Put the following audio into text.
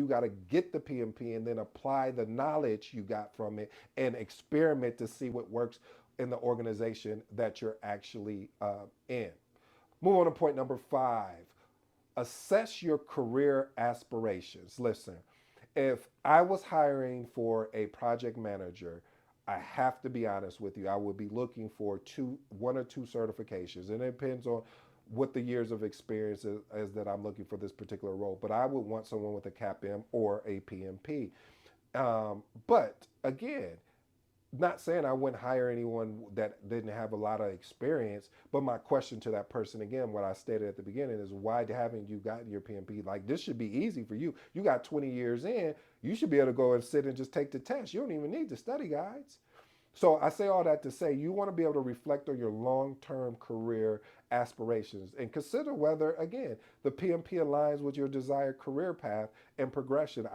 got to get the PMP and then apply the knowledge you got from it and experiment to see what works in the organization that you're actually in. Move on to point number 5. Assess your career aspirations. Listen, if I was hiring for a project manager, I have to be honest with you. I would be looking for one or two certifications, and it depends on what the years of experience is that I'm looking for this particular role. But I would want someone with a CAPM or a PMP. But again, not saying I wouldn't hire anyone that didn't have a lot of experience, but my question to that person again, what I stated at the beginning is why haven't you gotten your PMP? Like this should be easy for you. You got 20 years in, you should be able to go and sit and just take the test. You don't even need the study guides. So I say all that to say you want to be able to reflect on your long-term career aspirations and consider whether, again, the PMP aligns with your desired career path and progression.